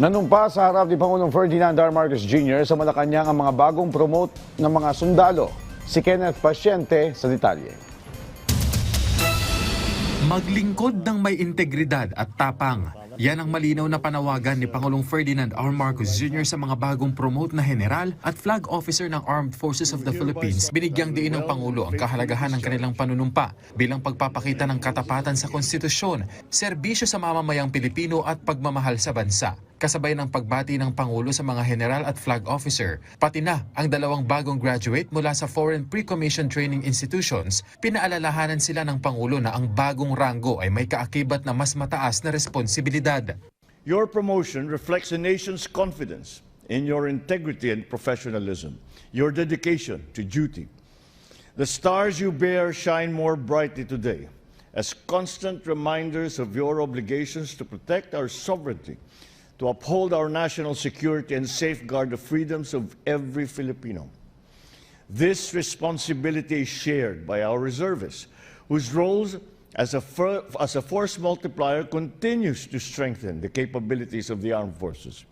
Nanumpa sa harap ni Pangulong Ferdinand R. Marcos Jr. sa Malacanang ang mga bagong promote ng mga sundalo. Si Kenneth Pasyente sa detalye. Maglingkod ng may integridad at tapang. Yan ang malinaw na panawagan ni Pangulong Ferdinand R. Marcos Jr. sa mga bagong promote na general at flag officer ng Armed Forces of the Philippines. Binigyang diin ng Pangulo ang kahalagahan ng kanilang panunumpa bilang pagpapakita ng katapatan sa konstitusyon, serbisyo sa mamamayang Pilipino at pagmamahal sa bansa. Kasabay ng pagbati ng Pangulo sa mga general at flag officer, pati na ang dalawang bagong graduate mula sa Foreign Pre-Commissioned Training Institutions, pinaalalahanan sila ng Pangulo na ang bagong ranggo ay may kaakibat na mas mataas na responsibilidad. Your promotion reflects the nation's confidence in your integrity and professionalism, your dedication to duty. The stars you bear shine more brightly today as constant reminders of your obligations to protect our sovereignty, to uphold our national security and safeguard the freedoms of every Filipino. This responsibility is shared by our reservists, whose roles as a force multiplier continues to strengthen the capabilities of the armed forces.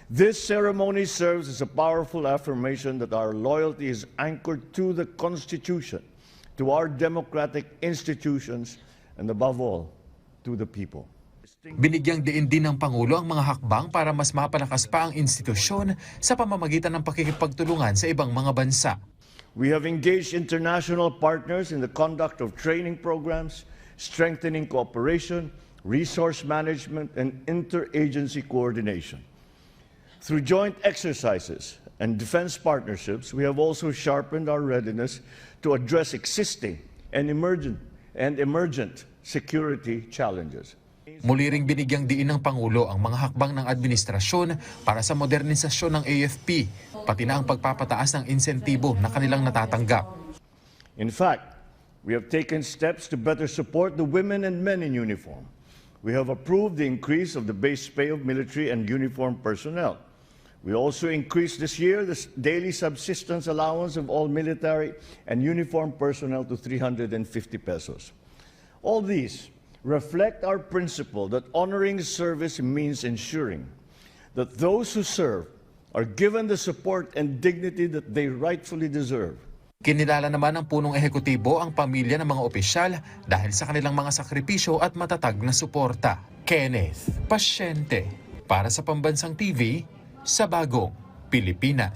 This ceremony serves as a powerful affirmation that our loyalty is anchored to the Constitution, to our democratic institutions, and above all, to the people. Binigyang diin din ng Pangulo ang mga hakbang para mas mapalakas pa ang institusyon sa pamamagitan ng pakikipagtulungan sa ibang mga bansa. We have engaged international partners in the conduct of training programs, strengthening cooperation, resource management, and interagency coordination. Through joint exercises and defense partnerships, we have also sharpened our readiness to address existing and emergent security challenges. Muli ring binigyang diin ng Pangulo ang mga hakbang ng administrasyon para sa modernisasyon ng AFP, pati na ang pagpapataas ng insentibo na kanilang natatanggap. In fact, we have taken steps to better support the women and men in uniform. We have approved the increase of the base pay of military and uniformed personnel. We also increased this year the daily subsistence allowance of all military and uniformed personnel to 350 pesos. All these reflect our principle that honoring service means ensuring that those who serve are given the support and dignity that they rightfully deserve. Kinilala naman ng punong ehekutibo ang pamilya ng mga opisyal dahil sa kanilang mga sakripisyo at matatag na suporta. Kenneth Pasyente para sa Pambansang TV sa Bagong Pilipinas.